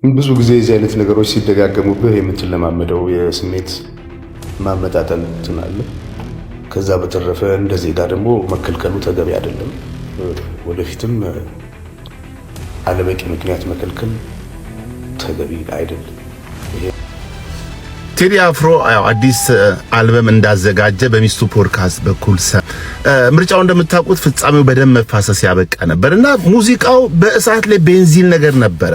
ብዙ ጊዜ እዚህ አይነት ነገሮች ሲደጋገሙብህ የምትለማመደው የስሜት ማመጣጠን ትናለ። ከዛ በተረፈ እንደ ዜጋ ደግሞ መከልከሉ ተገቢ አይደለም። ወደፊትም አለበቂ ምክንያት መከልከል ተገቢ አይደለም። ቴዲ አፍሮ አዲስ አልበም እንዳዘጋጀ በሚስቱ ፖድካስት በኩል ምርጫው እንደምታውቁት ፍጻሜው በደም መፋሰስ ያበቃ ነበርና ሙዚቃው በእሳት ላይ ቤንዚን ነገር ነበረ።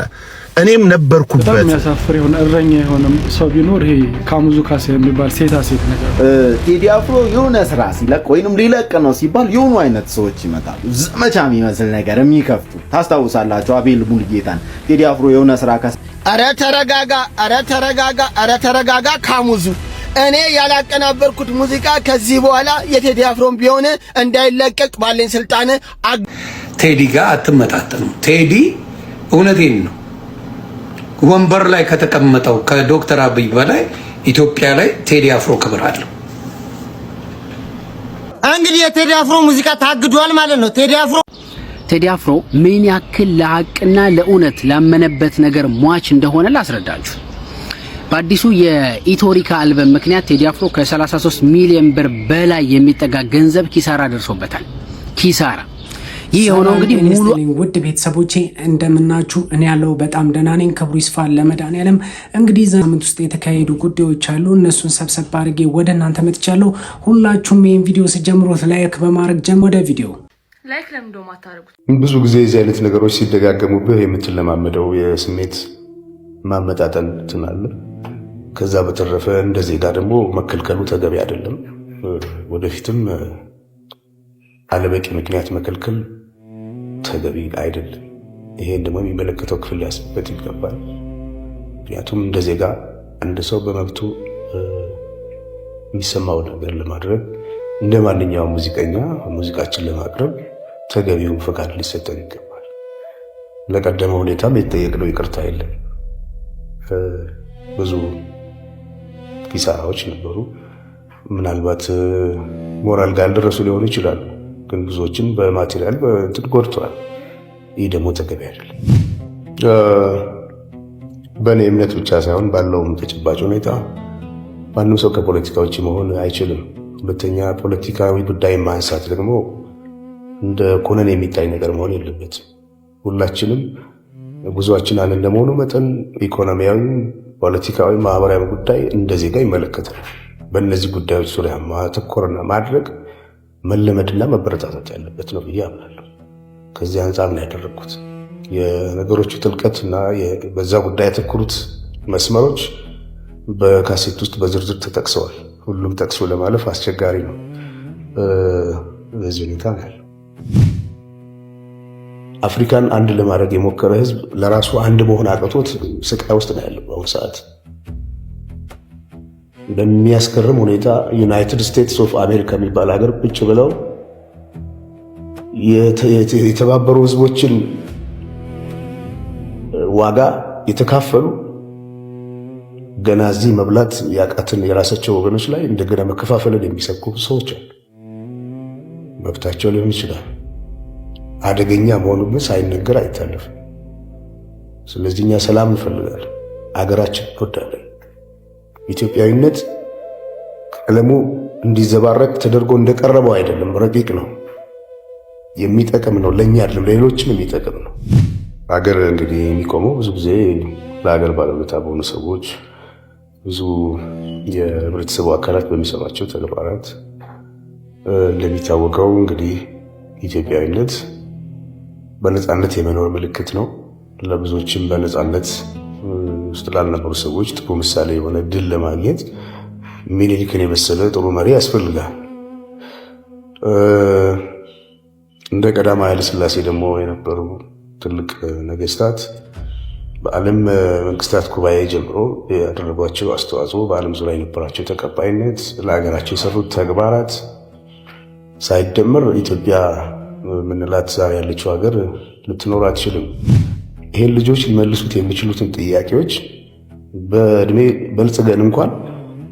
እኔም ነበርኩበት። በጣም ያሳፍር የሆነ እረኛ የሆነ ሰው ቢኖር ይሄ ካሙዙ ካሴ የሚባል ሴታ ሴት ነገር ቴዲ አፍሮ የሆነ ስራ ሲለቅ ወይንም ሊለቅ ነው ሲባል የሆኑ አይነት ሰዎች ይመጣሉ። ዘመቻ የሚመስል ነገር የሚከፍቱ ታስታውሳላችሁ? አቤል ሙልጌታን ቴዲ አፍሮ የሆነ ስራ አረ ተረጋጋ ካሙዙ። እኔ ያላቀናበርኩት ሙዚቃ ከዚህ በኋላ የቴዲ አፍሮም ቢሆን እንዳይለቀቅ ባለኝ ስልጣን ቴዲ ጋር አትመጣጠኑ። ቴዲ እውነቴን ነው ወንበር ላይ ከተቀመጠው ከዶክተር አብይ በላይ ኢትዮጵያ ላይ ቴዲ አፍሮ ክብር አለው። እንግዲህ የቴዲ አፍሮ ሙዚቃ ታግዷል ማለት ነው። ቴዲ አፍሮ ምን ያክል ለሐቅና ለእውነት ላመነበት ነገር ሟች እንደሆነ ላስረዳችሁ። በአዲሱ የኢቶሪካ አልበም ምክንያት ቴዲ አፍሮ ከ33 ሚሊዮን ብር በላይ የሚጠጋ ገንዘብ ኪሳራ ደርሶበታል። ኪሳራ ይህ የሆነው እንግዲህ ሙሉ ውድ ቤተሰቦቼ እንደምናችሁ፣ እኔ ያለው በጣም ደህና ነኝ። ክብሩ ይስፋ ለመድኃኒዓለም። እንግዲህ ሳምንት ውስጥ የተካሄዱ ጉዳዮች አሉ። እነሱን ሰብሰብ አድርጌ ወደ እናንተ መጥቻለሁ። ሁላችሁም ይህን ቪዲዮ ሲጀምሩት ላይክ በማድረግ ወደ ቪዲዮ ላይክ ለምንድነው ማታረጉት? ብዙ ጊዜ እዚህ አይነት ነገሮች ሲደጋገሙብህ የምትለማመደው የስሜት ማመጣጠን ትናለ። ከዛ በተረፈ እንደ ዜጋ ደግሞ መከልከሉ ተገቢ አይደለም። ወደፊትም አለበቂ ምክንያት መከልከል ተገቢ አይደለም። ይሄን ደግሞ የሚመለከተው ክፍል ሊያስብበት ይገባል። ምክንያቱም እንደ ዜጋ አንድ ሰው በመብቱ የሚሰማው ነገር ለማድረግ እንደ ማንኛውም ሙዚቀኛ ሙዚቃችን ለማቅረብ ተገቢውን ፈቃድ ሊሰጠን ይገባል። ለቀደመ ሁኔታም የተጠየቅነው ይቅርታ የለም። ብዙ ኪሳራዎች ነበሩ። ምናልባት ሞራል ጋር ደረሱ ሊሆኑ ይችላሉ፣ ግን ብዙዎችን በማቴሪያል ጎድተዋል። ይህ ደግሞ ተገቢ አይደለም። በእኔ እምነት ብቻ ሳይሆን ባለውም ተጨባጭ ሁኔታ ማንም ሰው ከፖለቲካ ውጭ መሆን አይችልም። ሁለተኛ ፖለቲካዊ ጉዳይ ማንሳት ደግሞ እንደ ኮነን የሚታይ ነገር መሆን የለበትም። ሁላችንም ጉዟችን አንድ እንደመሆኑ መጠን ኢኮኖሚያዊ፣ ፖለቲካዊ፣ ማህበራዊ ጉዳይ እንደ ዜጋ ይመለከታል። በእነዚህ ጉዳዮች ዙሪያ ማተኮርና ማድረግ መለመድና መበረታታት ያለበት ነው ብዬ አምናለሁ። ከዚህ አንጻር ነው ያደረግኩት። የነገሮቹ ጥልቀትና በዛ ጉዳይ ያተኮሩት መስመሮች በካሴት ውስጥ በዝርዝር ተጠቅሰዋል። ሁሉም ጠቅሶ ለማለፍ አስቸጋሪ ነው። በዚህ ሁኔታ ነው ያለው። አፍሪካን አንድ ለማድረግ የሞከረ ህዝብ ለራሱ አንድ መሆን አቅቶት ስቃይ ውስጥ ነው ያለው በአሁኑ ሰዓት። በሚያስገርም ሁኔታ ዩናይትድ ስቴትስ ኦፍ አሜሪካ የሚባል ሀገር ቁጭ ብለው የተባበሩ ህዝቦችን ዋጋ የተካፈሉ ገና እዚህ መብላት ያቃትን የራሳቸው ወገኖች ላይ እንደገና መከፋፈልን የሚሰብኩ ሰዎች አሉ። መብታቸው ሊሆን ይችላል። አደገኛ መሆኑ ግን ሳይነገር አይታለፍም። ስለዚህ እኛ ሰላም እንፈልጋለን፣ አገራችን እንወዳለን። ኢትዮጵያዊነት ቀለሙ እንዲዘባረቅ ተደርጎ እንደቀረበው አይደለም፣ ረቂቅ ነው፣ የሚጠቅም ነው። ለእኛ አይደለም ለሌሎችም የሚጠቅም ነው። አገር እንግዲህ የሚቆመው ብዙ ጊዜ ለሀገር ባለውለታ በሆኑ ሰዎች፣ ብዙ የህብረተሰቡ አካላት በሚሰሯቸው ተግባራት። እንደሚታወቀው እንግዲህ ኢትዮጵያዊነት በነፃነት የመኖር ምልክት ነው። ለብዙዎችም በነፃነት ውስጥ ላልነበሩ ሰዎች ጥሩ ምሳሌ የሆነ ድል ለማግኘት ሚኒሊክን የመሰለ ጥሩ መሪ ያስፈልጋል። እንደ ቀዳማዊ ኃይለ ሥላሴ ደግሞ የነበሩ ትልቅ ነገስታት በዓለም መንግስታት ጉባኤ ጀምሮ ያደረጓቸው አስተዋጽኦ፣ በዓለም ዙሪያ የነበራቸው ተቀባይነት፣ ለሀገራቸው የሰሩት ተግባራት ሳይደመር ኢትዮጵያ ምንላት ዛሬ ያለችው ሀገር ልትኖር አትችልም። ይሄን ልጆች ሊመልሱት የሚችሉትን ጥያቄዎች በእድሜ በልጽገን እንኳን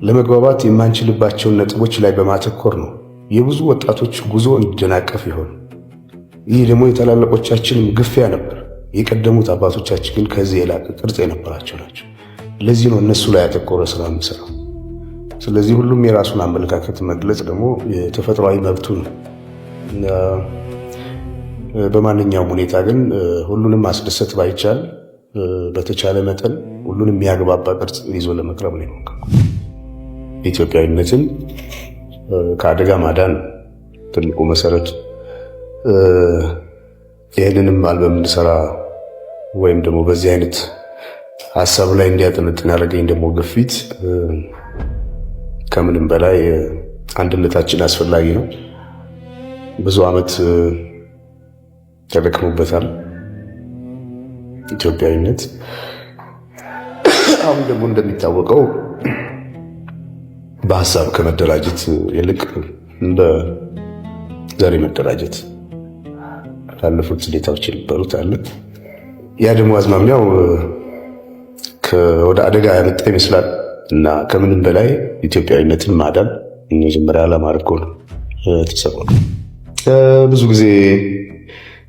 ለመግባባት የማንችልባቸውን ነጥቦች ላይ በማተኮር ነው የብዙ ወጣቶች ጉዞ እንዲደናቀፍ ይሆን። ይህ ደግሞ የታላላቆቻችንም ግፊያ ነበር። የቀደሙት አባቶቻችን ግን ከዚህ የላቀ ቅርጽ የነበራቸው ናቸው። ለዚህ ነው እነሱ ላይ ያተኮረ ስራ የምሰራው። ስለዚህ ሁሉም የራሱን አመለካከት መግለጽ ደግሞ የተፈጥሯዊ መብቱ ነው። በማንኛውም ሁኔታ ግን ሁሉንም ማስደሰት ባይቻል በተቻለ መጠን ሁሉንም የሚያግባባ ቅርጽ ይዞ ለመቅረብ ነው የሞከርኩት። ኢትዮጵያዊነትን ከአደጋ ማዳን ትልቁ መሰረት። ይህንንም አልበም እንድሰራ ወይም ደግሞ በዚህ አይነት ሀሳብ ላይ እንዲያጠነጥን ያደረገኝ ደግሞ ግፊት ከምንም በላይ አንድነታችን አስፈላጊ ነው። ብዙ ዓመት ተደክሞበታል ኢትዮጵያዊነት። አሁን ደግሞ እንደሚታወቀው በሀሳብ ከመደራጀት ይልቅ እንደ ዘሬ መደራጀት ላለፉት ሁኔታዎች የነበሩት አለ። ያ ደግሞ አዝማሚያው ወደ አደጋ ያመጣ ይመስላል እና ከምንም በላይ ኢትዮጵያዊነትን ማዳን መጀመሪያ ዓላማ አድርጎ ነው የተሰራው። ብዙ ጊዜ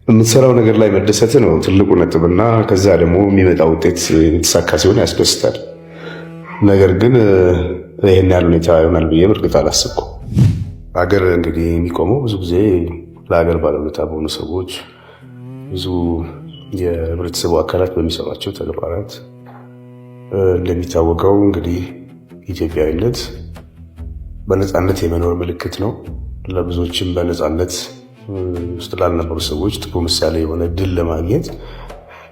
የምትሰራው ነገር ላይ መደሰት ነው ትልቁ ነጥብና ከዛ ደግሞ የሚመጣው ውጤት የተሳካ ሲሆን ያስደስታል። ነገር ግን ይህን ያህል ሁኔታ ይሆናል ብዬ እርግጥ አላሰብኩም። ሀገር እንግዲህ የሚቆመው ብዙ ጊዜ ለሀገር ባለውለታ በሆኑ ሰዎች፣ ብዙ የህብረተሰቡ አካላት በሚሰሯቸው ተግባራት። እንደሚታወቀው እንግዲህ ኢትዮጵያዊነት በነፃነት የመኖር ምልክት ነው። ለብዙዎችም በነፃነት ውስጥ ላልነበሩ ሰዎች ጥሩ ምሳሌ የሆነ ድል ለማግኘት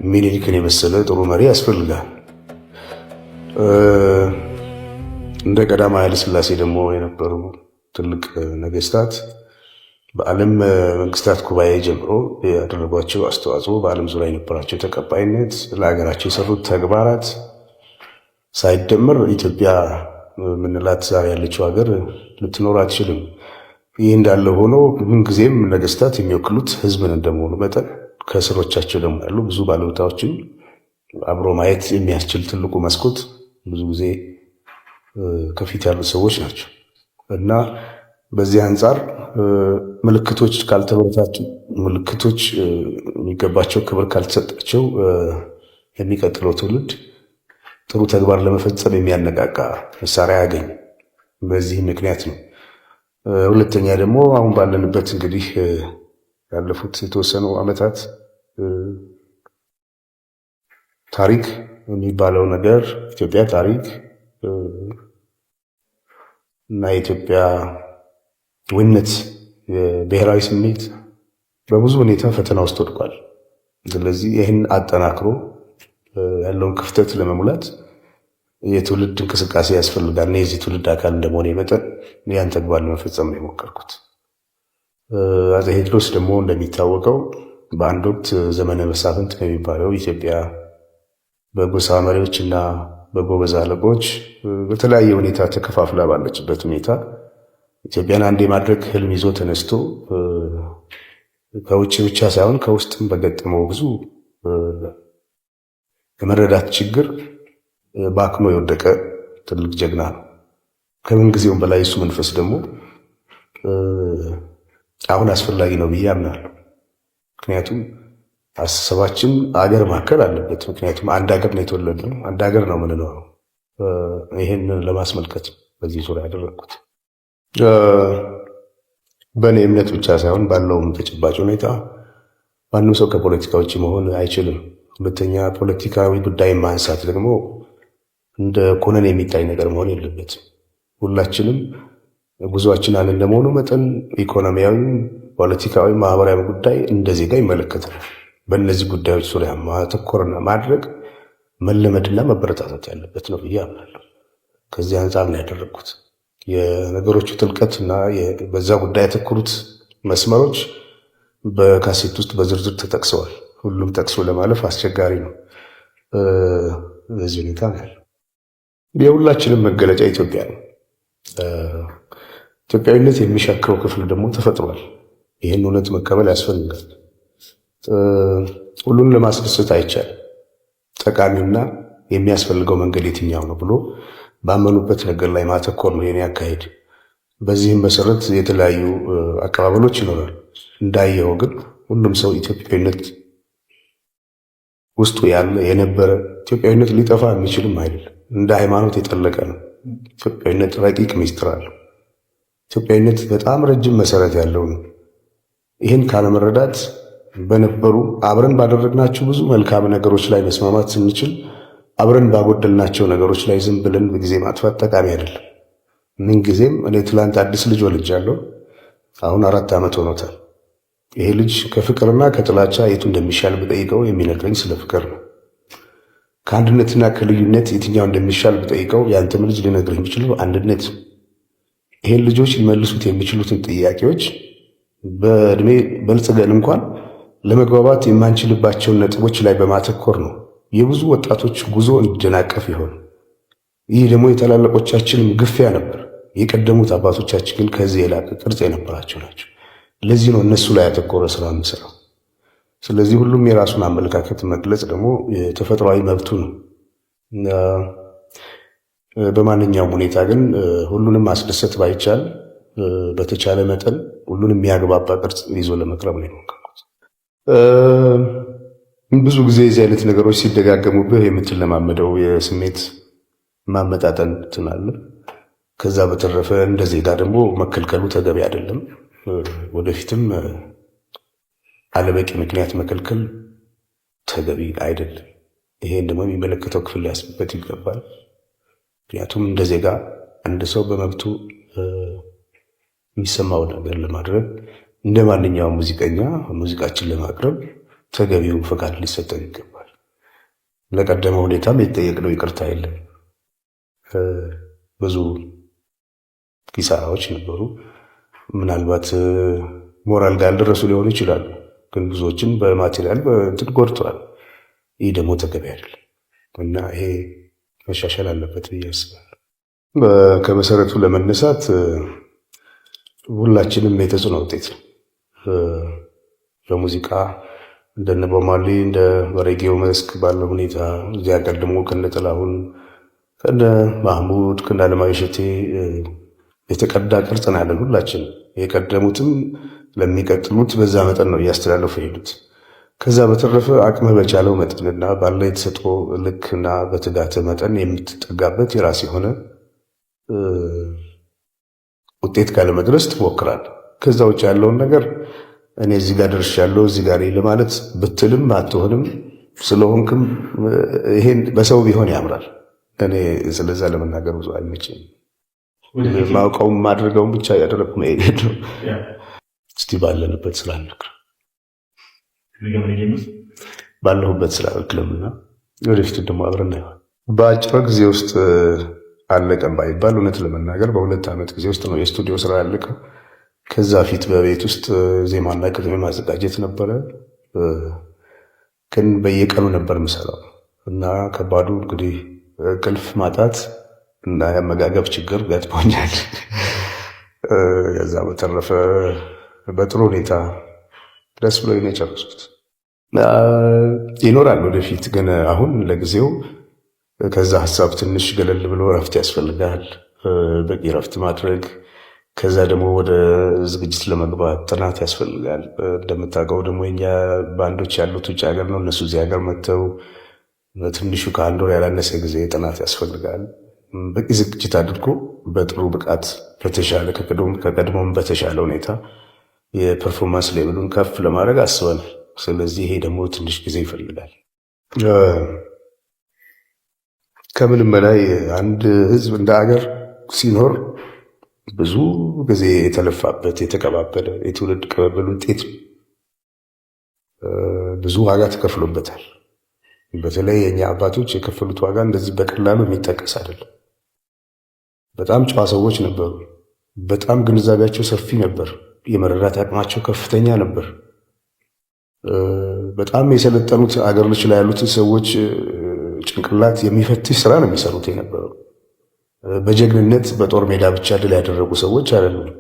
ሚኒሊክን የመሰለ ጥሩ መሪ ያስፈልጋል። እንደ ቀዳማዊ ኃይለ ሥላሴ ደግሞ የነበሩ ትልቅ ነገስታት በዓለም መንግስታት ጉባኤ ጀምሮ ያደረጓቸው አስተዋጽኦ፣ በዓለም ዙሪያ የነበራቸው ተቀባይነት፣ ለሀገራቸው የሰሩት ተግባራት ሳይደመር ኢትዮጵያ ምንላት ዛሬ ያለችው ሀገር ልትኖር አትችልም። ይህ እንዳለ ሆኖ ምንጊዜም ነገስታት የሚወክሉት ህዝብን እንደመሆኑ መጠን ከስሮቻቸው ደግሞ ያሉ ብዙ ባለውለታዎችን አብሮ ማየት የሚያስችል ትልቁ መስኮት ብዙ ጊዜ ከፊት ያሉ ሰዎች ናቸው እና በዚህ አንጻር ምልክቶች ካልተበረታቱ፣ ምልክቶች የሚገባቸው ክብር ካልተሰጣቸው የሚቀጥለው ትውልድ ጥሩ ተግባር ለመፈጸም የሚያነቃቃ መሳሪያ ያገኝ። በዚህ ምክንያት ነው። ሁለተኛ ደግሞ አሁን ባለንበት እንግዲህ ያለፉት የተወሰኑ ዓመታት ታሪክ የሚባለው ነገር ኢትዮጵያ ታሪክ እና የኢትዮጵያ ውነት የብሔራዊ ስሜት በብዙ ሁኔታ ፈተና ውስጥ ወድቋል። ስለዚህ ይህን አጠናክሮ ያለውን ክፍተት ለመሙላት የትውልድ እንቅስቃሴ ያስፈልጋል። እና የዚህ ትውልድ አካል እንደመሆነ መጠን ያን ተግባር ለመፈጸም ነው የሞከርኩት። አፄ ቴዎድሮስ ደግሞ እንደሚታወቀው በአንድ ወቅት ዘመነ መሳፍንት ከሚባለው ኢትዮጵያ በጎሳ መሪዎች እና በጎበዝ አለቆች በተለያየ ሁኔታ ተከፋፍላ ባለችበት ሁኔታ ኢትዮጵያን አንድ የማድረግ ህልም ይዞ ተነስቶ ከውጭ ብቻ ሳይሆን ከውስጥም በገጠመው ብዙ የመረዳት ችግር በአክሞ የወደቀ ትልቅ ጀግና ነው። ከምን ጊዜውም በላይ እሱ መንፈስ ደግሞ አሁን አስፈላጊ ነው ብዬ አምናለሁ። ምክንያቱም አስተሳሰባችን አገር ማከል አለበት። ምክንያቱም አንድ ሀገር ነው የተወለድነው፣ አንድ ሀገር ነው የምንኖረው። ይህን ለማስመልከት በዚህ ዙሪያ ያደረግኩት በእኔ እምነት ብቻ ሳይሆን ባለውም ተጨባጭ ሁኔታ ማንም ሰው ከፖለቲካ ውጭ መሆን አይችልም። ሁለተኛ ፖለቲካዊ ጉዳይ ማንሳት ደግሞ እንደ ኮነን የሚታይ ነገር መሆን የለበትም። ሁላችንም ጉዟችን አንድ እንደመሆኑ መጠን ኢኮኖሚያዊ፣ ፖለቲካዊ፣ ማህበራዊ ጉዳይ እንደ ዜጋ ይመለከታል። በእነዚህ ጉዳዮች ዙሪያ ማተኮርና ማድረግ መለመድና መበረታታት ያለበት ነው ብዬ አምናለሁ። ከዚህ አንጻር ነው ያደረግኩት። የነገሮቹ ጥልቀትና በዛ ጉዳይ ያተኮሩት መስመሮች በካሴት ውስጥ በዝርዝር ተጠቅሰዋል። ሁሉም ጠቅሶ ለማለፍ አስቸጋሪ ነው። በዚህ ሁኔታ ነው ያለው። የሁላችንም መገለጫ ኢትዮጵያ ነው። ኢትዮጵያዊነት የሚሻክረው ክፍል ደግሞ ተፈጥሯል። ይህን እውነት መቀበል ያስፈልጋል። ሁሉን ለማስደሰት አይቻልም። ጠቃሚውና የሚያስፈልገው መንገድ የትኛው ነው ብሎ ባመኑበት ነገር ላይ ማተኮር ነው የኔ አካሄድ። በዚህም መሰረት የተለያዩ አቀባበሎች ይኖራል። እንዳየው ግን ሁሉም ሰው ኢትዮጵያዊነት ውስጡ ያለ የነበረ ኢትዮጵያዊነት ሊጠፋ የሚችልም አይደለም። እንደ ሃይማኖት የጠለቀ ነው። ኢትዮጵያዊነት ረቂቅ ሚስጥር አለው። ኢትዮጵያዊነት በጣም ረጅም መሰረት ያለው ነው። ይህን ካለመረዳት በነበሩ አብረን ባደረግናቸው ብዙ መልካም ነገሮች ላይ መስማማት ስንችል አብረን ባጎደልናቸው ነገሮች ላይ ዝም ብለን ጊዜ ማጥፋት ጠቃሚ አይደለም። ምን ጊዜም እኔ ትላንት አዲስ ልጅ ወልጃለሁ። አሁን 4 ዓመት ሆኖታል። ይሄ ልጅ ከፍቅርና ከጥላቻ የቱ እንደሚሻል ብጠይቀው የሚነግረኝ ስለ ፍቅር ነው። ከአንድነትና ከልዩነት የትኛው እንደሚሻል ብጠይቀው ያንተም ልጅ ሊነግርህ የሚችለው አንድነት። ይሄን ልጆች ሊመልሱት የሚችሉትን ጥያቄዎች በእድሜ በልጽገን እንኳን ለመግባባት የማንችልባቸውን ነጥቦች ላይ በማተኮር ነው የብዙ ወጣቶች ጉዞ እንዲደናቀፍ ይሆን። ይህ ደግሞ የታላላቆቻችንም ግፊያ ነበር። የቀደሙት አባቶቻችን ግን ከዚህ የላቀ ቅርጽ የነበራቸው ናቸው። ለዚህ ነው እነሱ ላይ ያተኮረ ስራ የምሰራው። ስለዚህ ሁሉም የራሱን አመለካከት መግለጽ ደግሞ ተፈጥሯዊ መብቱ ነው። በማንኛውም ሁኔታ ግን ሁሉንም ማስደሰት ባይቻል በተቻለ መጠን ሁሉንም የሚያግባባ ቅርጽ ይዞ ለመቅረብ ነው የሞከርኩት። ብዙ ጊዜ የዚህ አይነት ነገሮች ሲደጋገሙብህ የምትለማመደው የስሜት ማመጣጠን ትናለ። ከዛ በተረፈ እንደ ዜጋ ደግሞ መከልከሉ ተገቢ አይደለም። ወደፊትም አለበቂ ምክንያት መከልከል ተገቢ አይደለም። ይሄን ደግሞ የሚመለከተው ክፍል ሊያስብበት ይገባል። ምክንያቱም እንደ ዜጋ አንድ ሰው በመብቱ የሚሰማው ነገር ለማድረግ እንደ ማንኛውም ሙዚቀኛ ሙዚቃችን ለማቅረብ ተገቢው ፈቃድ ሊሰጠን ይገባል። ለቀደመ ሁኔታም የተጠየቅነው ይቅርታ የለም። ብዙ ኪሳራዎች ነበሩ። ምናልባት ሞራል ጋር ያልደረሱ ሊሆኑ ይችላሉ፣ ግን ብዙዎችን በማቴሪያል በእንትን ጎድተዋል። ይህ ደግሞ ተገቢ አይደለም እና ይሄ መሻሻል አለበት ብዬ አስባለሁ። ከመሰረቱ ለመነሳት ሁላችንም የተጽዕኖ ውጤት ነው። በሙዚቃ እንደነ ቦብ ማርሊ እንደ በሬጌው መስክ ባለው ሁኔታ እዚያ ሀገር ደግሞ ከነ ጥላሁን ከነ ማህሙድ ከነ አለማየሁ እሸቴ የተቀዳ ቅርጽ ነው ያለን ሁላችን። የቀደሙትም ለሚቀጥሉት በዛ መጠን ነው እያስተላለፉ የሄዱት። ከዛ በተረፈ አቅመ በቻለው መጠንና ባለ የተሰጥኦ ልክና በትጋት መጠን የምትጠጋበት የራስ የሆነ ውጤት ካለመድረስ ትሞክራለህ። ከዛ ውጭ ያለውን ነገር እኔ እዚህ ጋር ደርሻለሁ እዚህ ጋር ለማለት ብትልም አትሆንም። ስለሆንክም ይሄን በሰው ቢሆን ያምራል። እኔ ስለዛ ለመናገር ብዙ አይመችም። ማውቀውም ማድረገውም ብቻ ያደረኩ ነው ይሄ ነው። እስቲ ባለንበት ስላልነበር ባለሁበት ስላልክለምና ወደፊት ደግሞ አብረን ነው። በአጭር ጊዜ ውስጥ አለቀም ባይባል እውነት ለመናገር በ2 ዓመት ጊዜ ውስጥ ነው የስቱዲዮ ስራ ያለቀው። ከዛ ፊት በቤት ውስጥ ዜማና ቅድመ ማዘጋጀት ነበረ፣ ግን በየቀኑ ነበር የምሰራው እና ከባዱ እንግዲህ እንቅልፍ ማጣት እና የአመጋገብ ችግር ገጥሞኛል። ከዛ በተረፈ በጥሩ ሁኔታ ደስ ብሎኝ ነው የጨረስኩት። ይኖራል ወደፊት፣ ግን አሁን ለጊዜው ከዛ ሀሳብ ትንሽ ገለል ብሎ እረፍት ያስፈልጋል፣ በቂ እረፍት ማድረግ። ከዛ ደግሞ ወደ ዝግጅት ለመግባት ጥናት ያስፈልጋል። እንደምታውቀው ደግሞ የኛ ባንዶች ያሉት ውጭ ሀገር ነው። እነሱ እዚህ ሀገር መጥተው በትንሹ ከ1 ወር ያላነሰ ጊዜ ጥናት ያስፈልጋል። በቂ ዝግጅት አድርጎ በጥሩ ብቃት በተሻለ ከቀድሞም በተሻለ ሁኔታ የፐርፎርማንስ ሌቭሉን ከፍ ለማድረግ አስበናል። ስለዚህ ይሄ ደግሞ ትንሽ ጊዜ ይፈልጋል። ከምንም በላይ አንድ ህዝብ እንደ ሀገር ሲኖር ብዙ ጊዜ የተለፋበት የተቀባበለ የትውልድ ቅብብል ውጤት ብዙ ዋጋ ተከፍሎበታል። በተለይ የኛ አባቶች የከፈሉት ዋጋ እንደዚህ በቀላሉ የሚጠቀስ አይደለም። በጣም ጨዋ ሰዎች ነበሩ። በጣም ግንዛቤያቸው ሰፊ ነበር። የመረዳት አቅማቸው ከፍተኛ ነበር። በጣም የሰለጠኑት አገሮች ላይ ያሉትን ሰዎች ጭንቅላት የሚፈትሽ ስራ ነው የሚሰሩት የነበረው። በጀግንነት በጦር ሜዳ ብቻ ድል ያደረጉ ሰዎች አይደሉም።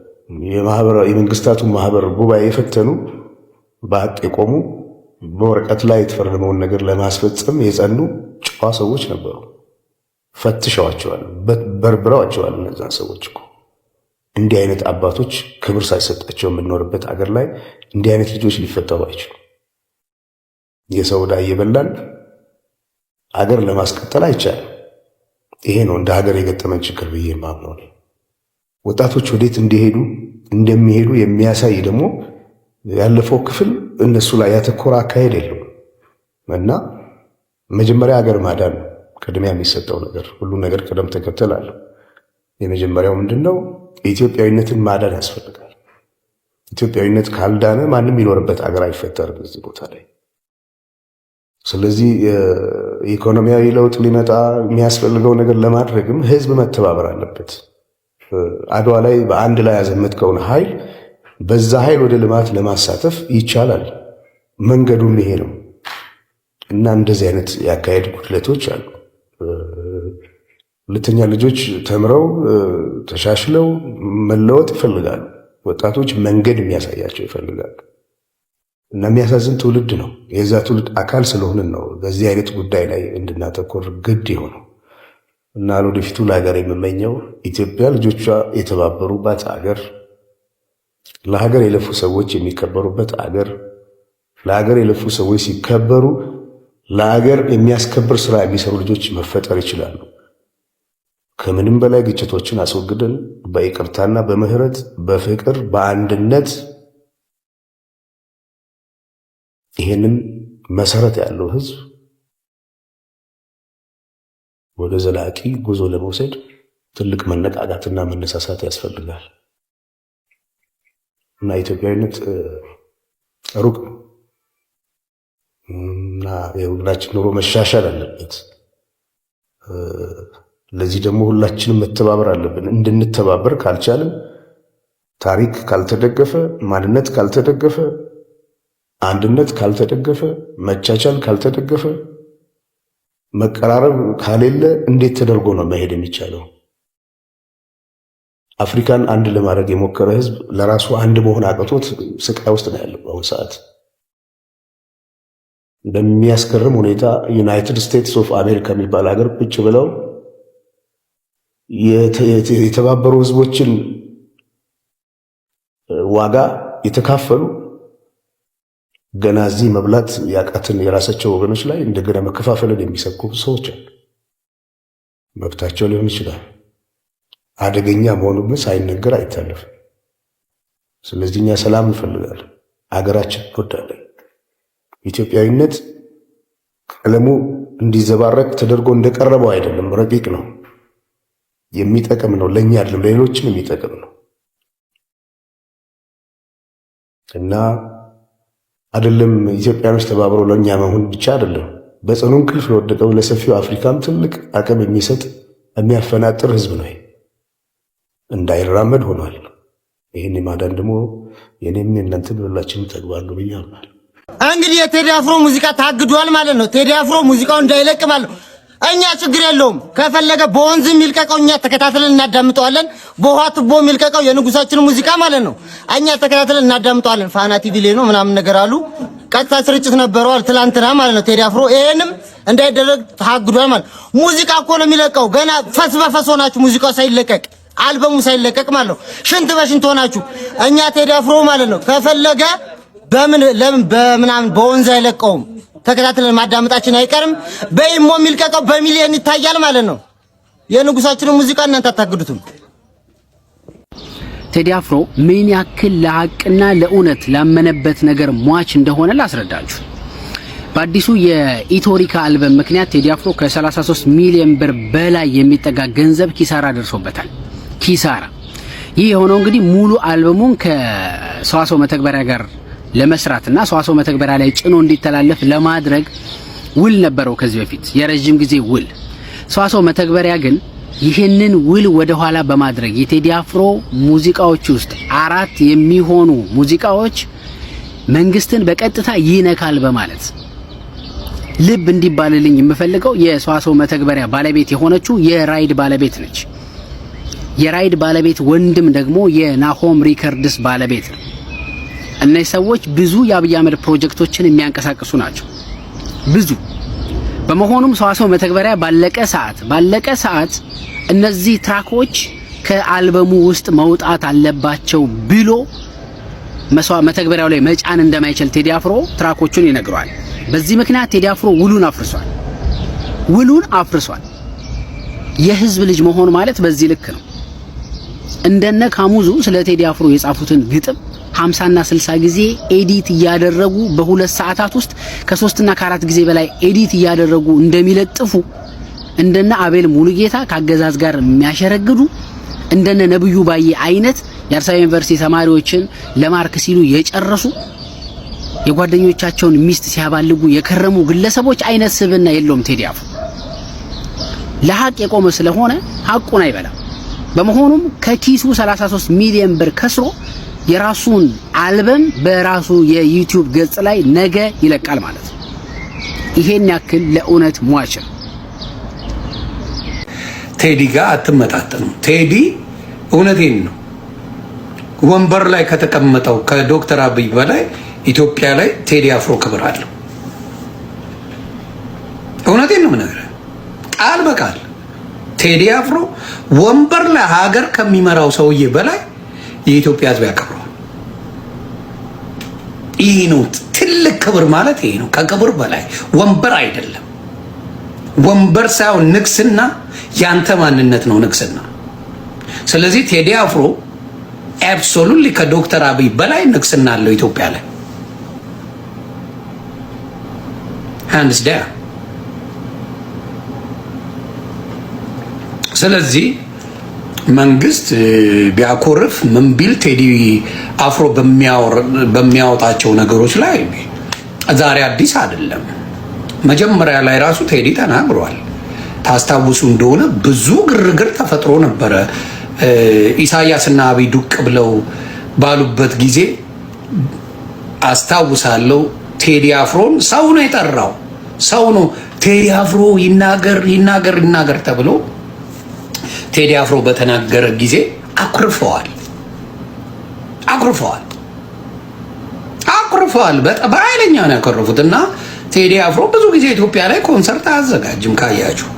የመንግስታቱን ማህበር ጉባኤ የፈተኑ፣ በሀቅ የቆሙ፣ በወረቀት ላይ የተፈረመውን ነገር ለማስፈጸም የጸኑ ጨዋ ሰዎች ነበሩ። ፈትሸዋቸዋል፣ በርብረዋቸዋል። እነዛን ሰዎች እኮ እንዲህ አይነት አባቶች ክብር ሳይሰጣቸው የምንኖርበት አገር ላይ እንዲህ አይነት ልጆች ሊፈጠሩ አይችሉም። የሰው ዕዳ እየበላን ሀገር ለማስቀጠል አይቻልም። ይሄ ነው እንደ ሀገር የገጠመን ችግር ብዬ የማምነው። ወጣቶች ወዴት እንደሚሄዱ የሚያሳይ ደግሞ ያለፈው ክፍል እነሱ ላይ ያተኮረ አካሄድ የለውም እና መጀመሪያ ሀገር ማዳን ቅድሚያ የሚሰጠው ነገር፣ ሁሉ ነገር ቅደም ተከተል አለው። የመጀመሪያው ምንድነው? ኢትዮጵያዊነትን ማዳን ያስፈልጋል። ኢትዮጵያዊነት ካልዳነ ማንም የሚኖርበት ሀገር አይፈጠርም እዚህ ቦታ ላይ። ስለዚህ ኢኮኖሚያዊ ለውጥ ሊመጣ የሚያስፈልገው ነገር ለማድረግም ህዝብ መተባበር አለበት። አድዋ ላይ በአንድ ላይ ያዘመትከውን ኃይል በዛ ኃይል ወደ ልማት ለማሳተፍ ይቻላል። መንገዱም ይሄ ነው እና እንደዚህ አይነት ያካሄድ ጉድለቶች አሉ። ሁለተኛ ልጆች ተምረው ተሻሽለው መለወጥ ይፈልጋሉ። ወጣቶች መንገድ የሚያሳያቸው ይፈልጋሉ እና የሚያሳዝን ትውልድ ነው። የዛ ትውልድ አካል ስለሆንን ነው በዚህ አይነት ጉዳይ ላይ እንድናተኮር ግድ የሆነው እና ለወደፊቱ ለሀገር የምመኘው ኢትዮጵያ ልጆቿ የተባበሩባት ሀገር፣ ለሀገር የለፉ ሰዎች የሚከበሩበት ሀገር፣ ለሀገር የለፉ ሰዎች ሲከበሩ ለሀገር የሚያስከብር ስራ የሚሰሩ ልጆች መፈጠር ይችላሉ። ከምንም በላይ ግጭቶችን አስወግደን በይቅርታና በምህረት በፍቅር በአንድነት ይሄንን መሰረት ያለው ህዝብ ወደ ዘላቂ ጉዞ ለመውሰድ ትልቅ መነቃቃትና መነሳሳት ያስፈልጋል እና ኢትዮጵያዊነት ሩቅ እና የሁላችን ኑሮ መሻሻል አለበት። ለዚህ ደግሞ ሁላችንም መተባበር አለብን። እንድንተባበር ካልቻልን፣ ታሪክ ካልተደገፈ፣ ማንነት ካልተደገፈ፣ አንድነት ካልተደገፈ፣ መቻቻል ካልተደገፈ፣ መቀራረብ ካሌለ እንዴት ተደርጎ ነው መሄድ የሚቻለው? አፍሪካን አንድ ለማድረግ የሞከረ ህዝብ ለራሱ አንድ መሆን አቅቶት ስቃይ ውስጥ ነው ያለው በአሁኑ ሰዓት። በሚያስገርም ሁኔታ ዩናይትድ ስቴትስ ኦፍ አሜሪካ የሚባል ሀገር ቁጭ ብለው የተባበሩ ህዝቦችን ዋጋ የተካፈሉ ገና እዚህ መብላት ያቃትን የራሳቸው ወገኖች ላይ እንደገና መከፋፈልን የሚሰብኩ ሰዎች አሉ። መብታቸው ሊሆን ይችላል። አደገኛ መሆኑ ግን ሳይነገር አይታለፍም። ስለዚህ እኛ ሰላም እንፈልጋለን፣ አገራችን እንወዳለን። ኢትዮጵያዊነት ቀለሙ እንዲዘባረቅ ተደርጎ እንደቀረበው አይደለም፣ ረቂቅ ነው፣ የሚጠቅም ነው። ለእኛ አይደለም ለሌሎችም የሚጠቅም ነው እና አይደለም ኢትዮጵያኖች ተባብረው ለኛ መሆን ብቻ አይደለም፣ በጽኑ እንቅልፍ ለወደቀው ለሰፊው አፍሪካም ትልቅ አቅም የሚሰጥ የሚያፈናጥር ህዝብ ነው። እንዳይራመድ ሆኗል። ይህን ማዳን ደግሞ የኔም የእናንተም ሁላችንም ተግባር ነው ብዬ አምናለሁ። እንግዲህ የቴዲ አፍሮ ሙዚቃ ታግዷል ማለት ነው። ቴዲ አፍሮ ሙዚቃው እንዳይለቅ ማለት ነው። እኛ ችግር የለውም፣ ከፈለገ በወንዝ የሚልቀቀው እኛ ተከታትለን እናዳምጠዋለን። በውሃ ቱቦ የሚልቀቀው የንጉሳችን ሙዚቃ ማለት ነው። እኛ ተከታትለን እናዳምጠዋለን። ፋና ቲቪ ላይ ነው ምናምን ነገር አሉ። ቀጥታ ስርጭት ነበረዋል ትላንትና ማለት ነው። ቴዲ አፍሮ ይሄንም እንዳይደረግ ታግዷል ማለት ሙዚቃ እኮ ነው የሚለቀው። ገና ፈስ በፈስ ሆናችሁ ሙዚቃው ሳይለቀቅ አልበሙ ሳይለቀቅ ማለት ነው። ሽንት በሽንት ሆናችሁ እኛ ቴዲ አፍሮ ማለት ነው ከፈለገ ለምን በምናምን በወንዝ አይለቀውም። ተከታትለን ማዳመጣችን አይቀርም። በኢሞ የሚልቀቀው በሚሊዮን ይታያል ማለት ነው። የንጉሳችንን ሙዚቃ እናንተ አታግዱትም። ቴዲ አፍሮ ምን ያክል ለሐቅና ለእውነት ላመነበት ነገር ሟች እንደሆነ ላስረዳችሁ። በአዲሱ የኢቶሪካ አልበም ምክንያት ቴዲ አፍሮ ከ33 ሚሊዮን ብር በላይ የሚጠጋ ገንዘብ ኪሳራ ደርሶበታል። ኪሳራ። ይህ የሆነው እንግዲህ ሙሉ አልበሙን ከሰዋሰው መተግበሪያ ጋር ለመስራትና ሰዋሰው መተግበሪያ ላይ ጭኖ እንዲተላለፍ ለማድረግ ውል ነበረው ከዚህ በፊት የረጅም ጊዜ ውል። ሰዋሰው መተግበሪያ ግን ይህንን ውል ወደ ኋላ በማድረግ የቴዲ አፍሮ ሙዚቃዎች ውስጥ 4 የሚሆኑ ሙዚቃዎች መንግስትን በቀጥታ ይነካል በማለት ልብ እንዲባልልኝ የምፈልገው የሰዋሰው መተግበሪያ ባለቤት የሆነችው የራይድ ባለቤት ነች። የራይድ ባለቤት ወንድም ደግሞ የናሆም ሪከርድስ ባለቤት ነው። እነዚህ ሰዎች ብዙ የአብይ አህመድ ፕሮጀክቶችን የሚያንቀሳቅሱ ናቸው። ብዙ በመሆኑም ሰዋሰው መተግበሪያ ባለቀ ሰዓት እነዚህ ትራኮች ከአልበሙ ውስጥ መውጣት አለባቸው ብሎ መተግበሪያው ላይ መጫን እንደማይችል ቴዲ አፍሮ ትራኮቹን ይነግረዋል። በዚህ ምክንያት ቴዲ አፍሮ ውሉን አፍርሷል። ውሉን አፍርሷል። የህዝብ ልጅ መሆን ማለት በዚህ ልክ ነው። እንደነ ካሙዙ ስለ ቴዲ አፍሮ የጻፉትን ግጥም 50 እና 60 ጊዜ ኤዲት እያደረጉ በ2 ሰዓታት ውስጥ ከ3 እና ከ4 ጊዜ በላይ ኤዲት እያደረጉ እንደሚለጥፉ እንደነ አቤል ሙሉጌታ ካገዛዝ ጋር የሚያሸረግዱ እንደነ ነብዩ ባዬ አይነት የአዲስ አበባ ዩኒቨርሲቲ ተማሪዎችን ለማርክ ሲሉ የጨረሱ የጓደኞቻቸውን ሚስት ሲያባልጉ የከረሙ ግለሰቦች አይነት ስብዕና የለውም ቴዲ አፍሮ። ለሐቅ የቆመ ስለሆነ ሐቁን አይበላም። በመሆኑም ከኪሱ 33 ሚሊዮን ብር ከስሮ የራሱን አልበም በራሱ የዩቲዩብ ገጽ ላይ ነገ ይለቃል ማለት ነው። ይሄን ያክል ለእውነት ሟች ነው። ቴዲ ጋር አትመጣጠኑ። ቴዲ እውነቴን ነው ወንበር ላይ ከተቀመጠው ከዶክተር አብይ በላይ ኢትዮጵያ ላይ ቴዲ አፍሮ ክብር አለው። እውነቴን ነው የምነግርህ ቃል በቃል ቴዲ አፍሮ ወንበር ላይ ሀገር ከሚመራው ሰውዬ በላይ የኢትዮጵያ ሕዝብ ያከብረዋል። ይህ ነው ትልቅ ክብር ማለት ይሄ ነው። ከክብር በላይ ወንበር አይደለም። ወንበር ሳይሆን ንግስና ያንተ ማንነት ነው ንግስና። ስለዚህ ቴዲ አፍሮ አብሶሉትሊ ከዶክተር አብይ በላይ ንግስና አለው ኢትዮጵያ ላይ ሃንድስ ዳውን። ስለዚህ መንግስት ቢያኮርፍ ምን ቢል ቴዲ አፍሮ በሚያወጣቸው ነገሮች ላይ ዛሬ አዲስ አይደለም። መጀመሪያ ላይ ራሱ ቴዲ ተናግሯል። ታስታውሱ እንደሆነ ብዙ ግርግር ተፈጥሮ ነበረ። ኢሳያስና አብይ ዱቅ ብለው ባሉበት ጊዜ አስታውሳለሁ። ቴዲ አፍሮን ሰው ነው የጠራው። ሰው ነው ቴዲ አፍሮ ይናገር ተብሎ ቴዲ አፍሮ በተናገረ ጊዜ አኩርፈዋል። በኃይለኛ ነው ያኮረፉት። እና ቴዲ አፍሮ ብዙ ጊዜ ኢትዮጵያ ላይ ኮንሰርት አያዘጋጅም። ካያችሁ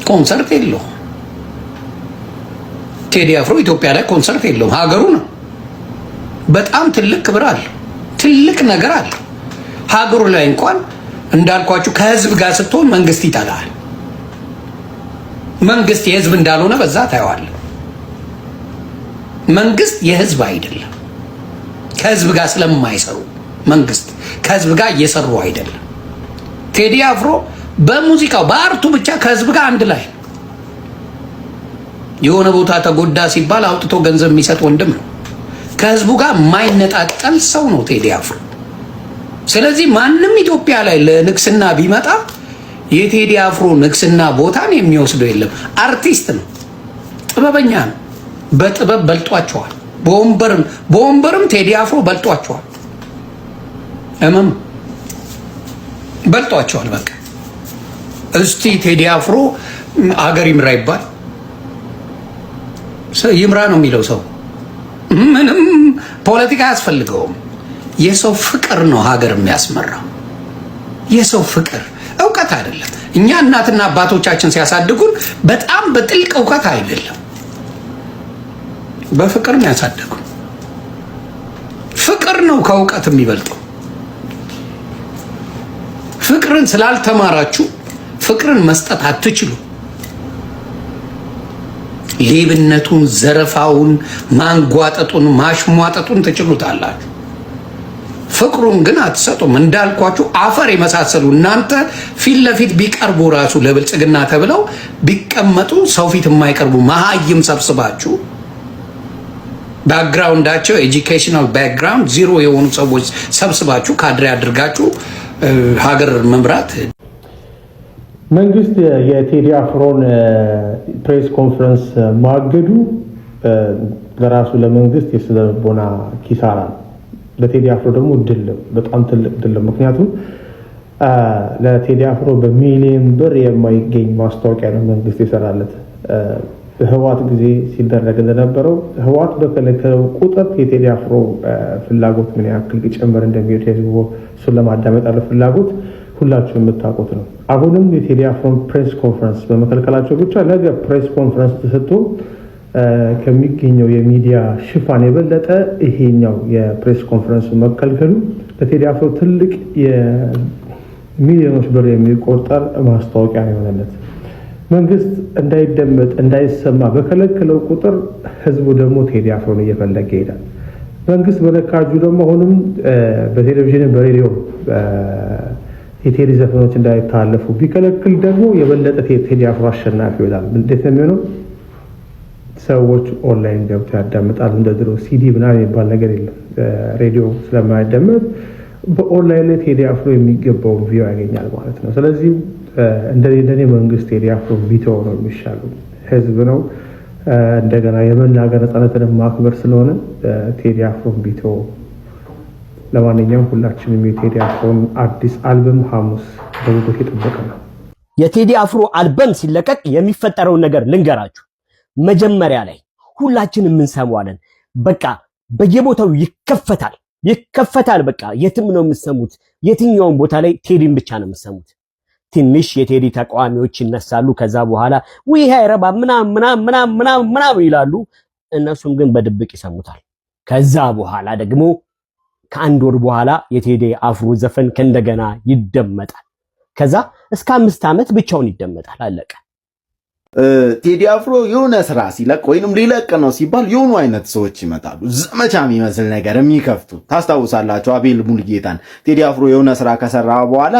ኮንሰርት የለውም። ቴዲ አፍሮ ኢትዮጵያ ላይ ኮንሰርት የለውም። ሀገሩ ነው። በጣም ትልቅ ክብር አለው። ትልቅ ነገር አለው። ሀገሩ ላይ እንኳን እንዳልኳችሁ ከህዝብ ጋር ስትሆን መንግስት ይጠላል። መንግስት የህዝብ እንዳልሆነ በዛ ታየዋል። መንግስት የህዝብ አይደለም። ከህዝብ ጋር ስለማይሰሩ መንግስት ከህዝብ ጋር እየሰሩ አይደለም። ቴዲ አፍሮ በሙዚቃው በአርቱ ብቻ ከህዝብ ጋር አንድ ላይ የሆነ ቦታ ተጎዳ ሲባል አውጥቶ ገንዘብ የሚሰጥ ወንድም ነው። ከህዝቡ ጋር የማይነጣጠል ሰው ነው ቴዲ አፍሮ። ስለዚህ ማንም ኢትዮጵያ ላይ ለንግስና ቢመጣ የቴዲ አፍሮ ንግስና ቦታን የሚወስደው የለም። አርቲስት ነው፣ ጥበበኛ ነው። በጥበብ በልጧቸዋል። በወንበርም ቴዲ አፍሮ በልጧቸዋል። በልጧቸዋል። በቃ እስቲ ቴዲ አፍሮ አገር ይምራ ይባል ይምራ ነው የሚለው ሰው። ምንም ፖለቲካ አያስፈልገውም። የሰው ፍቅር ነው ሀገር የሚያስመራው። የሰው ፍቅር እውቀት አይደለም። እኛ እናትና አባቶቻችን ሲያሳድጉን በጣም በጥልቅ እውቀት አይደለም፣ በፍቅር ነው ያሳደጉን። ፍቅር ነው ከእውቀት የሚበልጠው። ፍቅርን ስላልተማራችሁ ፍቅርን መስጠት አትችሉ። ሌብነቱን፣ ዘረፋውን፣ ማንጓጠጡን፣ ማሽሟጠጡን ትችሉታላችሁ። ፍቅሩን ግን አትሰጡም። እንዳልኳችሁ አፈር የመሳሰሉ እናንተ ፊት ለፊት ቢቀርቡ ራሱ ለብልጽግና ተብለው ቢቀመጡ ሰው ፊት የማይቀርቡ መሀይም ሰብስባችሁ ባክግራውንዳቸው ኤጁኬሽናል ባክግራውንድ ዜሮ የሆኑ ሰዎች ሰብስባችሁ ካድሬ አድርጋችሁ ሀገር መምራት። መንግስት የቴዲ አፍሮን ፕሬስ ኮንፈረንስ ማገዱ ለራሱ ለመንግስት የስነ ልቦና ኪሳራ ነው። ለቴዲ አፍሮ ደግሞ ድል፣ በጣም ትልቅ ድል። ምክንያቱም ለቴዲ አፍሮ በሚሊዮን ብር የማይገኝ ማስታወቂያ ነው መንግስት የሰራለት። በህዋት ጊዜ ሲደረግ እንደነበረው ህዋት በከለከለው ቁጥር የቴዲ አፍሮ ፍላጎት ምን ያክል ጨመር እንደሚሄድ ህዝቡ እሱን ለማዳመጥ ያለው ፍላጎት ሁላችሁ የምታውቁት ነው። አሁንም የቴዲ አፍሮን ፕሬስ ኮንፈረንስ በመከልከላቸው ብቻ ነገ ፕሬስ ኮንፈረንስ ተሰጥቶ ከሚገኘው የሚዲያ ሽፋን የበለጠ ይሄኛው የፕሬስ ኮንፈረንስ መከልከሉ ለቴዲ አፍሮ ትልቅ ሚሊዮኖች ብር የሚቆጠር ማስታወቂያ ነው የሆነለት። መንግስት እንዳይደመጥ እንዳይሰማ በከለከለው ቁጥር ህዝቡ ደግሞ ቴዲ አፍሮን እየፈለገ ይሄዳል። መንግስት በነካጁ ደግሞ አሁንም በቴሌቪዥን በሬዲዮ የቴዲ ዘፈኖች እንዳይታለፉ ቢከለክል ደግሞ የበለጠ ቴዲ አፍሮ አሸናፊ ይሆናል። እንዴት ነው የሚሆነው? ሰዎች ኦንላይን ገብተው ያዳምጣሉ። እንደ ድሮ ሲዲ ምናምን የሚባል ነገር የለም። ሬዲዮ ስለማያዳምጥ በኦንላይን ላይ ቴዲ አፍሮ የሚገባውን ቪው ያገኛል ማለት ነው። ስለዚህ እንደኔ መንግስት ቴዲ አፍሮ ቢተው ነው የሚሻለው። ህዝብ ነው እንደገና የመናገር ነፃነትን ማክበር ስለሆነ ቴዲ አፍሮ ቢተው። ለማንኛውም ሁላችንም የቴዲ አፍሮን አዲስ አልበም ሐሙስ በጉጉት እየጠበቅን ነው። የቴዲ አፍሮ አልበም ሲለቀቅ የሚፈጠረውን ነገር ልንገራችሁ። መጀመሪያ ላይ ሁላችንም እንሰማዋለን። በቃ በየቦታው ይከፈታል። በቃ የትም ነው የምትሰሙት። የትኛውም ቦታ ላይ ቴዲን ብቻ ነው የምትሰሙት። ትንሽ የቴዲ ተቃዋሚዎች ይነሳሉ። ከዛ በኋላ ውይ አይረባ ምናምን ይላሉ። እነሱም ግን በድብቅ ይሰሙታል። ከዛ በኋላ ደግሞ ከአንድ ወር በኋላ የቴዲ አፍሮ ዘፈን ከእንደገና ይደመጣል። ከዛ እስከ 5 ዓመት ብቻውን ይደመጣል። አለቀ። ቴዲ አፍሮ የሆነ ስራ ሲለቅ ወይንም ሊለቅ ነው ሲባል የሆኑ አይነት ሰዎች ይመጣሉ። ዘመቻ የሚመስል ነገር የሚከፍቱ ታስታውሳላችሁ። አቤል ሙልጌታን ቴዲ አፍሮ የሆነ ስራ ከሰራ በኋላ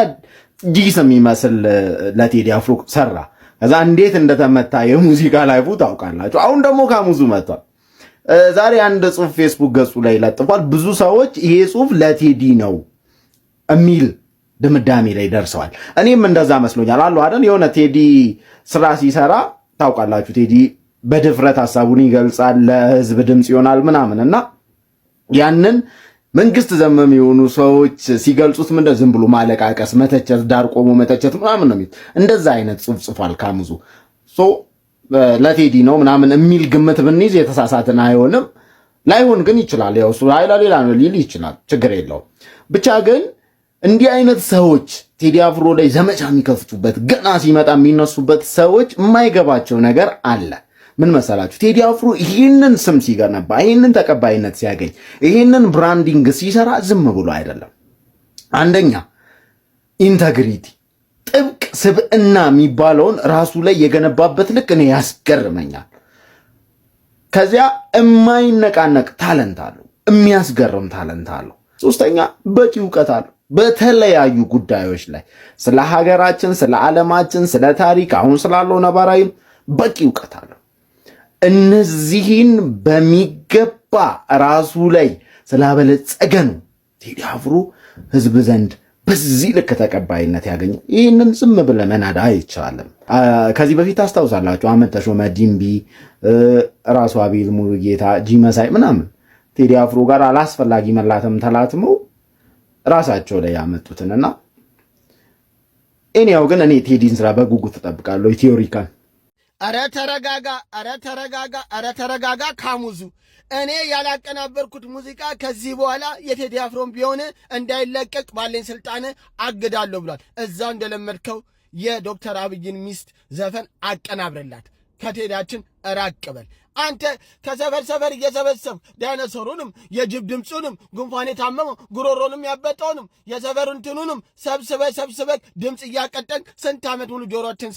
ጂስ የሚመስል ለቴዲ አፍሮ ሰራ። ከዛ እንዴት እንደተመታ የሙዚቃ ላይፉ ታውቃላችሁ። አሁን ደግሞ ካሙዙ መጥቷል። ዛሬ አንድ ጽሁፍ ፌስቡክ ገጹ ላይ ለጥፏል። ብዙ ሰዎች ይሄ ጽሁፍ ለቴዲ ነው የሚል ድምዳሜ ላይ ደርሰዋል። እኔም እንደዛ መስሎኛል አሉ አይደል? የሆነ ቴዲ ስራ ሲሰራ ታውቃላችሁ፣ ቴዲ በድፍረት ሐሳቡን ይገልጻል፣ ለህዝብ ድምጽ ይሆናል ምናምንና ያንን መንግስት ዘመም የሆኑ ሰዎች ሲገልጹት ምንድነው ዝም ብሎ ማለቃቀስ፣ መተቸት፣ ዳር ቆሞ መተቸት ምናምን ነው የሚል። እንደዛ አይነት ጽሁፍ ጽፏል ካሙዙ። ለቴዲ ነው ምናምን የሚል ግምት ብንይዝ የተሳሳትን አይሆንም። ላይሆን ግን ይችላል። ያው እሱ ሌላ ነው ሊል ይችላል፣ ችግር የለውም። ብቻ ግን እንዲህ አይነት ሰዎች ቴዲ አፍሮ ላይ ዘመቻ የሚከፍቱበት ገና ሲመጣ የሚነሱበት ሰዎች የማይገባቸው ነገር አለ። ምን መሰላችሁ? ቴዲ አፍሮ ይህንን ስም ሲገነባ፣ ይህንን ተቀባይነት ሲያገኝ፣ ይህንን ብራንዲንግ ሲሰራ ዝም ብሎ አይደለም። አንደኛ ኢንተግሪቲ፣ ጥብቅ ስብዕና የሚባለውን ራሱ ላይ የገነባበት ልክ እኔ ያስገርመኛል። ከዚያ የማይነቃነቅ ታለንት አለው፣ የሚያስገርም ታለንት አለው። ሶስተኛ በቂ እውቀት አለው በተለያዩ ጉዳዮች ላይ ስለ ሀገራችን፣ ስለ ዓለማችን፣ ስለ ታሪክ፣ አሁን ስላለው ነባራዊ በቂ እውቀት አለው። እነዚህን በሚገባ ራሱ ላይ ስላበለጸገ ነው ቴዲ አፍሮ ህዝብ ዘንድ በዚህ ልክ ተቀባይነት ያገኘ። ይህንን ዝም ብለህ መናድ አይቻልም። ከዚህ በፊት ታስታውሳላችሁ አመት ተሾመ፣ ዲምቢ፣ ራሱ አቤል ሙሉጌታ፣ ጂመሳይ ምናምን ቴዲ አፍሮ ጋር አላስፈላጊ መላተም ተላትመው ራሳቸው ላይ ያመጡትንና እኔው ግን እኔ ቴዲን ስራ በጉጉት ተጠብቃለሁ። ቲዮሪካል ኧረ ተረጋጋ ካሙዙ። እኔ ያላቀናበርኩት ሙዚቃ ከዚህ በኋላ የቴዲ አፍሮን ቢሆን እንዳይለቀቅ ባለኝ ስልጣን አግዳለሁ ብሏል። እዛው እንደለመድከው የዶክተር አብይን ሚስት ዘፈን አቀናብረላት። ከቴዲያችን ራቅ በል አንተ። ከሰፈር ሰፈር እየሰበሰብ ዳይኖሰሩንም የጅብ ድምፁንም ጉንፋን የታመመው ጉሮሮንም ያበጠውንም የሰፈር እንትኑንም ሰብስበ ድምፅ እያቀጠን ስንት ዓመት ሙሉ ጆሮችን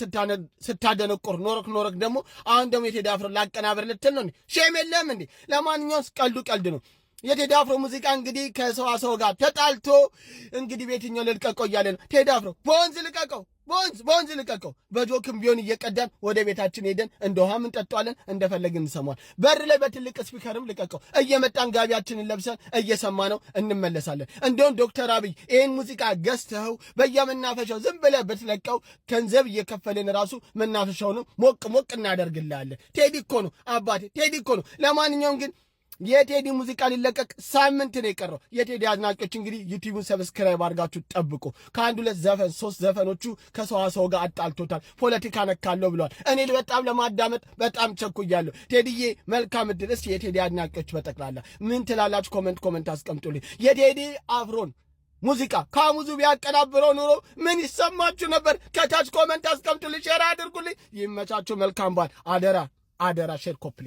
ስታደነቁር ኖረክ ደግሞ አሁን ደግሞ የቴዲ አፍሮ ላቀናበር ልትል ነው። ሼም የለም እንዴ? ለማንኛውም ቀልድ ነው። የቴዲ አፍሮ ሙዚቃ እንግዲህ ከሰዋሰው ጋር ተጣልቶ እንግዲህ ቤትኛው ልልቀቀው እያለ ነው። ቴዲ አፍሮ በወንዝ ልቀቀው፣ በወንዝ ልቀቀው። በጆክም ቢሆን እየቀዳን ወደ ቤታችን ሄደን እንደ ውሃም እንጠጣዋለን፣ እንደፈለግን እንሰማዋል። በር ላይ በትልቅ ስፒከርም ልቀቀው። እየመጣን ጋቢያችንን ለብሰን እየሰማ ነው እንመለሳለን። እንደውም ዶክተር አብይ ይህን ሙዚቃ ገዝተኸው በየመናፈሻው ዝም ብለህ ብትለቀው ገንዘብ እየከፈልን ራሱ መናፈሻውንም ሞቅ እናደርግልሃለን። ቴዲ እኮ ነው አባቴ፣ ቴዲ እኮ ነው። ለማንኛውም ግን የቴዲ ሙዚቃ ሊለቀቅ ሳምንት ነው የቀረው። የቴዲ አድናቂዎች እንግዲህ ዩቲዩብን ሰብስክራይብ አድርጋችሁ ጠብቁ። ከአንድ 2 ዘፈን 3 ዘፈኖቹ ከሰዋሰው ጋር አጣልቶታል። ፖለቲካ ነካለው ብለዋል። እኔ በጣም ለማዳመጥ በጣም ቸኩያለሁ። ቴዲዬ መልካም እድል። እስኪ የቴዲ አድናቂዎች በጠቅላላ ምን ትላላችሁ? ኮመንት አስቀምጡልኝ። የቴዲ አፍሮን ሙዚቃ ካሙዙ ቢያቀናብረው ኑሮ ምን ይሰማችሁ ነበር? ከታች ኮመንት አስቀምጡልኝ፣ ሼር አድርጉልኝ። ይመቻችሁ። መልካም በዓል። አደራ ሼር ኮፕሊ።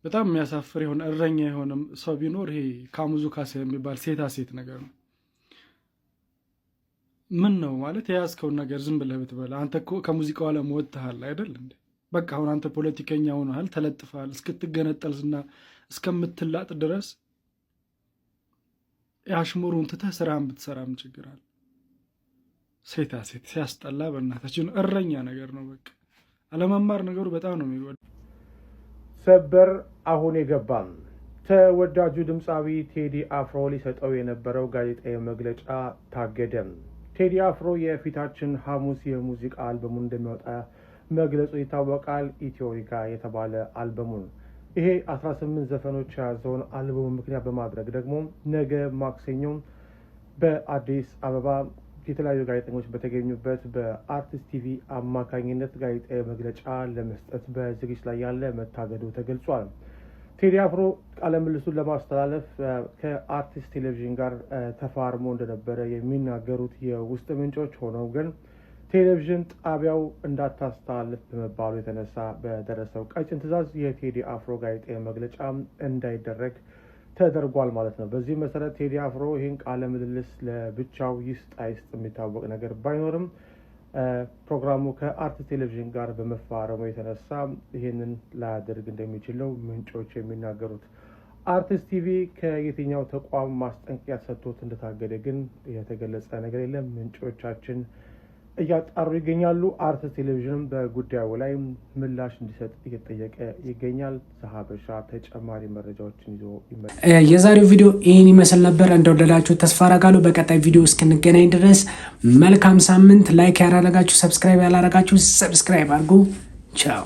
በጣም የሚያሳፍር የሆነ እረኛ የሆነ ሰው ቢኖር ይሄ ካሙዙ ካሳ የሚባል ሴታ ሴት ነገር ነው። ምን ነው ማለት የያዝከውን ነገር ዝም ብለህ ብትበላ አንተ እኮ ከሙዚቃው ዓለም ወጥተሃል አይደል እንዴ? በቃ አሁን አንተ ፖለቲከኛ ሆነሃል፣ ተለጥፈሃል። እስክትገነጠልና እስከምትላጥ ድረስ ያሽሙሩን ትተህ ስራህን ብትሰራ ምን ችግር አለ? ሴታ ሴት ሲያስጠላ በእናታችን እረኛ ነገር ነው። በቃ አለመማር ነገሩ በጣም ነው የሚወድ። ሰበር አሁን የገባም ተወዳጁ ድምፃዊ ቴዲ አፍሮ ሊሰጠው የነበረው ጋዜጣዊ መግለጫ ታገደም። ቴዲ አፍሮ የፊታችን ሐሙስ የሙዚቃ አልበሙን እንደሚያወጣ መግለጹ ይታወቃል። ኢትዮሪካ የተባለ አልበሙን ይሄ 18 ዘፈኖች የያዘውን አልበሙ ምክንያት በማድረግ ደግሞ ነገ ማክሰኞ በአዲስ አበባ የተለያዩ ጋዜጠኞች በተገኙበት በአርቲስት ቲቪ አማካኝነት ጋዜጣዊ መግለጫ ለመስጠት በዝግጅት ላይ ያለ መታገዱ ተገልጿል። ቴዲ አፍሮ ቃለ ምልልሱን ለማስተላለፍ ከአርቲስት ቴሌቪዥን ጋር ተፋርሞ እንደነበረ የሚናገሩት የውስጥ ምንጮች ሆነው ግን ቴሌቪዥን ጣቢያው እንዳታስተላልፍ በመባሉ የተነሳ በደረሰው ቀጭን ትዕዛዝ የቴዲ አፍሮ ጋዜጣዊ መግለጫ እንዳይደረግ ተደርጓል ማለት ነው። በዚህ መሰረት ቴዲ አፍሮ ይህን ቃለ ምልልስ ለብቻው ይስጥ አይስጥ የሚታወቅ ነገር ባይኖርም ፕሮግራሙ ከአርቲስት ቴሌቪዥን ጋር በመፋረሙ የተነሳ ይህንን ላያደርግ እንደሚችል ነው ምንጮች የሚናገሩት። አርቲስት ቲቪ ከየትኛው ተቋም ማስጠንቀቂያ ሰጥቶት እንደታገደ ግን የተገለጸ ነገር የለም። ምንጮቻችን እያጣሩ ይገኛሉ። አርቲስት ቴሌቪዥንም በጉዳዩ ላይ ምላሽ እንዲሰጥ እየጠየቀ ይገኛል። ሀበሻ ተጨማሪ መረጃዎችን ይዞ ይመጣል። የዛሬው ቪዲዮ ይህን ይመስል ነበር። እንደወደዳችሁ ተስፋ አደርጋለሁ። በቀጣይ ቪዲዮ እስክንገናኝ ድረስ መልካም ሳምንት። ላይክ ያላረጋችሁ፣ ሰብስክራይብ ያላረጋችሁ ሰብስክራይብ አድርጉ። ቻው